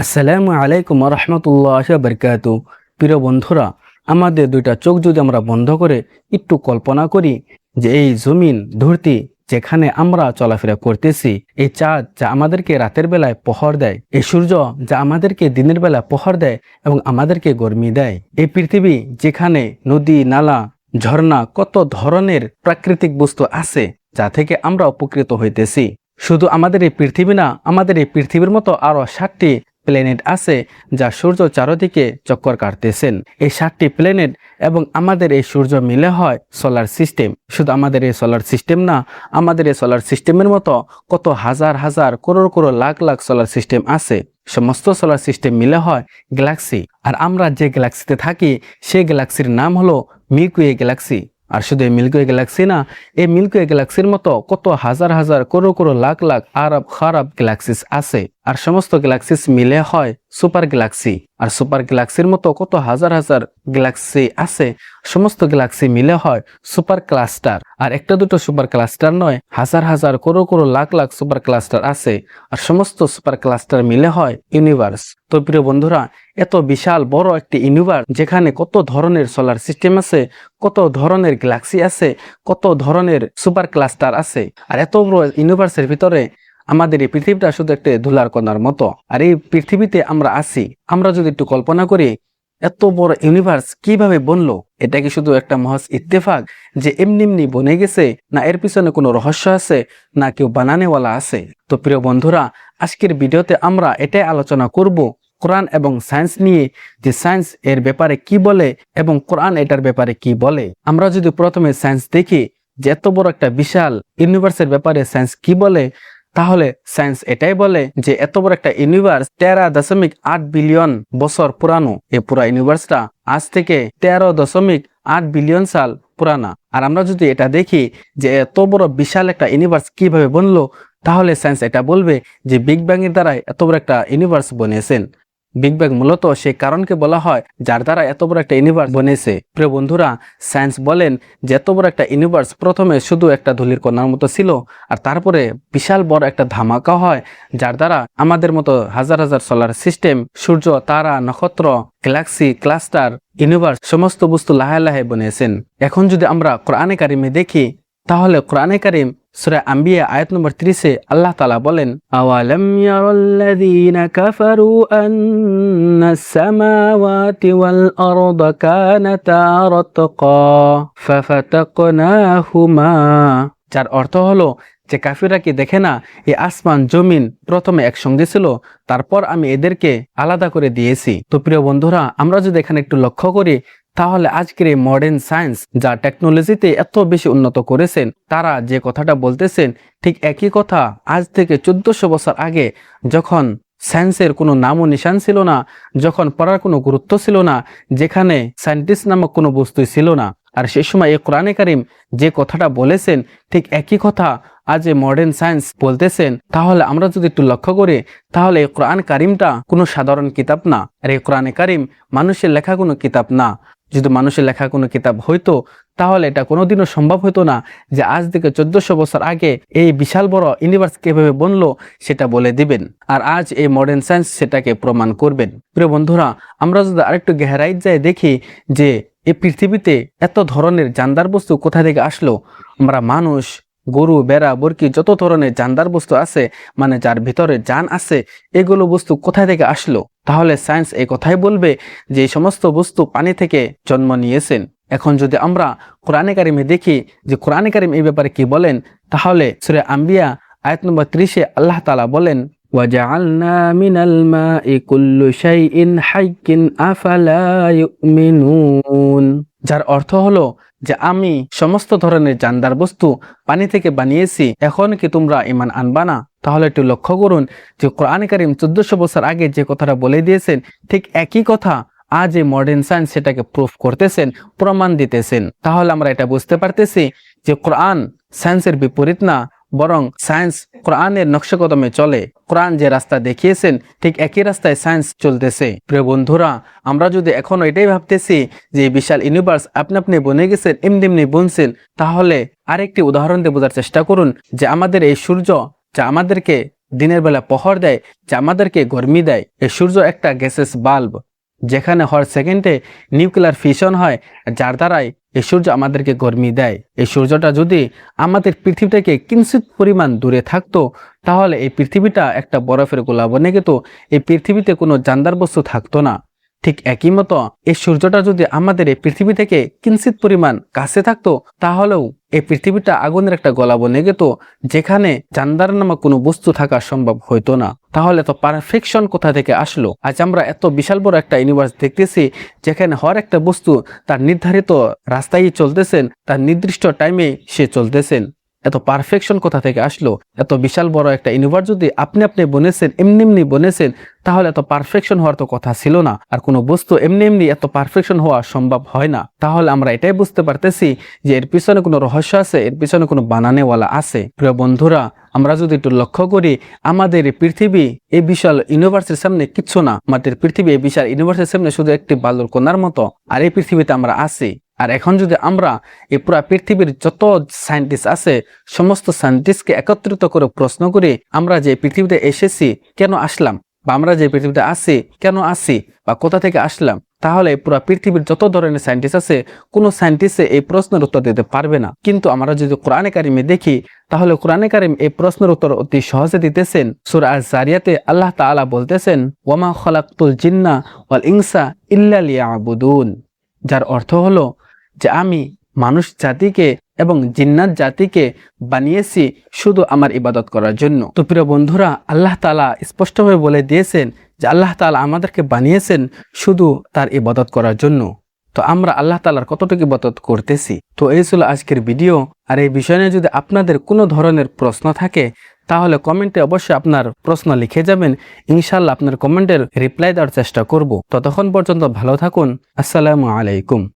আসসালামু আলাইকুম রহমতুল্লাহ বরকাতু। প্রিয় বন্ধুরা, আমাদের দুইটা চোখ যদি আমরা বন্ধ করে একটু কল্পনা করি যে এই জমিন ধরতি যেখানে আমরা চলাফেরা করতেছি, এই চাঁদ যা আমাদেরকে রাতের বেলায় প্রহর দেয়, এই সূর্য যা আমাদেরকে দিনের বেলা প্রহর দেয় এবং আমাদেরকে গরমি দেয়, এই পৃথিবী যেখানে নদী নালা ঝর্ণা কত ধরনের প্রাকৃতিক বস্তু আছে যা থেকে আমরা উপকৃত হইতেছি। শুধু আমাদের এই পৃথিবী না, আমাদের এই পৃথিবীর মতো আরো 7টি প্ল্যানেট আছে যা সূর্য চারদিকে চক্কর কাটতেছেন। এই 7টি প্ল্যানেট এবং আমাদের এই সূর্য মিলে হয় সোলার সিস্টেম। শুধু আমাদের এই সোলার সিস্টেম না, আমাদের এই সোলার সিস্টেমের মতো কত হাজার হাজার করোড় করোড় লাখ লাখ সোলার সিস্টেম আছে। সমস্ত সোলার সিস্টেম মিলে হয় গ্যালাক্সি। আর আমরা যে গ্যালাক্সিতে থাকি সেই গ্যালাক্সির নাম হলো মিল্কি গ্যালাক্সি। আর শুধু এই মিল্কি গ্যালাক্সি না, এই মিল্কি গ্যালাক্সির মতো কত হাজার হাজার করোড় করোড় লাখ লাখ আরব খারাব গ্যালাক্সিস আছে। আর সমস্ত গ্যালাক্সিস মিলে হয় সুপার গ্যালাক্সি। আর সুপার গ্যালাক্সির মতো কত হাজার হাজার গ্যালাক্সি আছে, সমস্ত গ্যালাক্সি মিলে হয় সুপার ক্লাস্টার। আর একটা দুটো সুপার ক্লাস্টার নয়, হাজার হাজার করোড় করোড় লাখ লাখ সুপার ক্লাস্টার আছে। আর সমস্ত সুপার ক্লাস্টার মিলে হয় ইউনিভার্স। তো প্রিয় বন্ধুরা, এত বিশাল বড় একটি ইউনিভার্স যেখানে কত ধরনের সোলার সিস্টেম আছে, কত ধরনের গ্যালাক্সি আছে, কত ধরনের সুপার ক্লাস্টার আছে। আর এত বড় ইউনিভার্সের ভিতরে আমাদের এই পৃথিবীটা শুধু একটা ধুলার কণার মতো। আর এই পৃথিবীতে আমরা আছি। আমরা যদি একটু কল্পনা করি এত বড় ইউনিভার্স কিভাবে বনলো, এটা কি শুধু একটা মহজ ইত্তেফাক যে এমনি এমনি বনে গেছে, না এর পিছনে কোনো রহস্য আছে, না কেউ বানানেওয়ালা আছে? তো প্রিয় বন্ধুরা, আজকের ভিডিওতে আমরা এটাই আলোচনা করব কোরআন এবং সায়েন্স নিয়ে, যে সায়েন্স এর ব্যাপারে কি বলে এবং কোরআন এটার ব্যাপারে কি বলে। আমরা যদি প্রথমে সায়েন্স দেখি যে এত বড় একটা বিশাল ইউনিভার্সের ব্যাপারে সায়েন্স কি বলে, তাহলে সায়েন্স এটাই বলে যে এত বড় একটা ইউনিভার্স 13.8 বিলিয়ন বছর পুরানো। এই পুরা ইউনিভার্সটা আজ থেকে 13.8 বিলিয়ন সাল পুরানা। আর আমরা যদি এটা দেখি যে এত বড় বিশাল একটা ইউনিভার্স কিভাবে বনলো, তাহলে সায়েন্স এটা বলবে যে বিগ ব্যাং এর দ্বারাই এত বড় একটা ইউনিভার্স বনেছেন। বিগ ব্যাং মূলত সেই কারণকে বলা হয় যার দ্বারা এত বড় একটা ইউনিভার্স বনেছে। প্রিয় বন্ধুরা, সায়েন্স বলেন যে এত বড় একটা ইউনিভার্স প্রথমে শুধু একটা ধূলির কণার মতো ছিল, আর তারপরে বিশাল বড় একটা ধামাকা হয় যার দ্বারা আমাদের মতো হাজার হাজার সোলার সিস্টেম, সূর্য, তারা, নক্ষত্র, গ্যালাক্সি, ক্লাস্টার, ইউনিভার্স সমস্ত বস্তু লাহে লাহে বনেছেন। এখন যদি আমরা কোরআনে কারিমে দেখি, তাহলে কোরআনে কারিম সূরা আম্বিয়া আয়াত নম্বর 30-এ আল্লাহ তাআলা বলেন, আওয়ালাম ইয়ারাল্লাযীনা কাফারু আন্নাস সামাওয়াতি ওয়াল আরদা কানাতা রাতকা ফাফাতাকনাহুমা। যার অর্থ হলো যে কাফিররা কি দেখে না এই আসমান জমিন প্রথমে একসঙ্গে ছিল, তারপর আমি এদেরকে আলাদা করে দিয়েছি। তো প্রিয় বন্ধুরা, আমরা যদি এখানে একটু লক্ষ্য করি, তাহলে আজকের এই মডার্ন সায়েন্স যা টেকনোলজিতে এত বেশি উন্নত করেছেন, তারা যে কথাটা বলতেছেন ঠিক একই কথা আজ থেকে 1400 বছর আগে, যখন সায়েন্সের কোনো নামও নিশান ছিল না, যখন পড়ার কোনো গুরুত্ব ছিল না, যেখানে সায়েন্টিস্ট নামক কোনো বস্তুই ছিল না। আর সেই সময় এই কোরআনে কারিম যে কথাটা বলেছেন ঠিক একই কথা আজ এই মডার্ন সায়েন্স বলতেছেন। তাহলে আমরা যদি একটু লক্ষ্য করি, তাহলে এই কোরআন কারিমটা কোনো সাধারণ কিতাব না। আর এই কোরআনে কারিম মানুষের লেখা কোনো কিতাব না। যদি মানুষের লেখা কোনো কিতাব হইতো, তাহলে এটা কোনোদিনও সম্ভব হতো না যে আজ থেকে 1400 বছর আগে এই বিশাল বড় ইউনিভার্স কিভাবে বনলো সেটা বলে দিবেন। আর আজ এই মডার্ন সায়েন্স সেটাকে প্রমাণ করবেন। প্রিয় বন্ধুরা, আমরা যদি আরেকটু গহরাইত যাই দেখি যে এই পৃথিবীতে এত ধরনের জানদার বস্তু কোথা থেকে আসলো। আমরা মানুষ, গরু, বেড়া, বরকি যত ধরনের জানদার বস্তু আছে, মানে যার ভিতরে জান আছে, এগুলো বস্তু কোথা থেকে আসলো? তাহলে সায়েন্স এই কথাই বলবে যে এই সমস্ত বস্তু পানি থেকে জন্ম নিয়েছেন। এখন যদি আমরা কোরআনে কারিমে দেখি যে কোরআনে কারিম এই ব্যাপারে কি বলেন, তাহলে সূরা আম্বিয়া আয়াত নম্বর 30-এ আল্লাহ তাআলা বলেন, ওয়াজআলনা মিনাল মাই কুল্লু শাইইন হাইয়্যিন আফালা ইউমিনুন। যার অর্থ হলো যে আমি সমস্ত ধরনের জানদার বস্তু পানি থেকে বানিয়েছি, এখন কি তোমরা ঈমান আনবা না? তাহলে একটু লক্ষ্য করুন যে কোরআন কারীম 1400 বছর আগে যে কথাটা বলে দিয়েছেন ঠিক একই কথা আজ এই মডার্ন সায়েন্স সেটাকে প্রুফ করতেছেন, প্রমাণ দিতেছেন। তাহলে আমরা এটা বুঝতে পারতেছি যে কোরআন সায়েন্সের বিপরীত না, বরং সায়েন্স কোরআনের নকশা কদমে চলে। কোরআন যে রাস্তা দেখিয়েছেন ঠিক একই রাস্তায় সায়েন্স চলতেছে। প্রিয় বন্ধুরা, আমরা যদি এখনো এটাই ভাবতেছি যে বিশাল ইউনিভার্স আপনি আপনি বনে গেছেন, এমনি এমনি বনছেন, তাহলে আরেকটি উদাহরণ দিয়ে বোঝার চেষ্টা করুন যে আমাদের এই সূর্য যা আমাদেরকে দিনের বেলা প্রহর দেয়, যে আমাদেরকে গরমি দেয়। এই সূর্য একটা গ্যাসেস বাল্ব, যেখানে হর সেকেন্ডে নিউক্লিয়ার ফিশন হয়, যার দ্বারাই এই সূর্য আমাদেরকে গরমি দেয়। এই সূর্যটা যদি আমাদের পৃথিবী থেকে কিঞ্চিত পরিমাণ দূরে থাকতো, তাহলে এই পৃথিবীটা একটা বরফের গোলা বনে যেত, এই পৃথিবীতে কোনো জানদার বস্তু থাকতো না। ঠিক একই মতো এই সূর্যটা যদি আমাদের এই পৃথিবী থেকে কিঞ্চিত পরিমাণ কাছে থাকতো, তাহলেও এই পৃথিবীটা আগুনের একটা গলা বনে যেত, যেখানে জানদার নামক কোনো বস্তু থাকা সম্ভব হইতো না। তাহলে তো পারফেকশন কোথা থেকে আসলো? আজ আমরা এত বিশাল বড় একটা ইউনিভার্স দেখতেছি, যেখানে হর একটা বস্তু তার নির্ধারিত রাস্তায় চলতেছেন, তার নির্দিষ্ট টাইমে সে চলতেছেন। এত পারফেকশন কোথা থেকে আসলো? এত বিশাল বড় একটা ইউনিভার্স যদি আপনি বনেছেন, এমনি বনেছেন, তাহলে এত পারফেকশন হওয়ার তো কথা ছিল না। আর কোনো বস্তু এমনি এত পারফেকশন হওয়া সম্ভব হয় না। তাহলে আমরা এটাই বুঝতে পারতেছি যে এর পিছনে কোনো রহস্য আছে, এর পিছনে কোনো বানানেওয়ালা আছে। প্রিয় বন্ধুরা, আমরা যদি একটু লক্ষ্য করি, আমাদের এই পৃথিবী এই বিশাল ইউনিভার্সের সামনে কিচ্ছু না। আমাদের পৃথিবী এই বিশাল ইউনিভার্সের সামনে শুধু একটি বালুর কণার মতো। আর এই পৃথিবীতে আমরা আছি। আর এখন যদি আমরা এই পুরা পৃথিবীর যত সায়েন্টিস্ট আছে, সমস্ত সায়েন্টিস্টকে একত্রিত করে প্রশ্ন করি, আমরা যে পৃথিবীতে এসেছি কেন আসলাম, বা আমরা যে পৃথিবীতে আছি কেন আছি, বা কোথা থেকে আসলাম, তাহলে পুরা পৃথিবীর যত ধরনের সায়েন্টিস্ট আছে, কোনো সায়েন্টিস্টে এই প্রশ্নের উত্তর দিতে পারবে না। কিন্তু আমরা যদি কোরআনে কারিমে দেখি, তাহলে কোরআনে কারিম এই প্রশ্নের উত্তর অতি সহজে দিতেছেন। সূরা আয-যারিয়াতে আল্লাহ তাআলা বলতেছেন, ওয়ামা খালাকতুল জিন্না ওয়াল ইনসা ইল্লা লিয়াবুদুন, যার অর্থ হলো যে আমি মানুষ জাতিকে এবং জিন্নাত জাতিকে বানিয়েছি শুধু আমার ইবাদত করার জন্য। তো প্রিয় বন্ধুরা, আল্লাহ তাআলা স্পষ্টভাবে বলে দিয়েছেন যে আল্লাহ তাআলা আমাদেরকে বানিয়েছেন শুধু তার ইবাদত করার জন্য। তো আমরা আল্লাহ তাআলার কতটুকু ইবাদত করতেছি? তো এই ছিল আজকের ভিডিও। আর এই বিষয় নিয়ে যদি আপনাদের কোনো ধরনের প্রশ্ন থাকে, তাহলে কমেন্টে অবশ্যই আপনার প্রশ্ন লিখে যাবেন। ইনশাআল্লাহ আপনার কমেন্টের রিপ্লাই দেওয়ার চেষ্টা করব। ততক্ষণ পর্যন্ত ভালো থাকুন। আসসালামু আলাইকুম।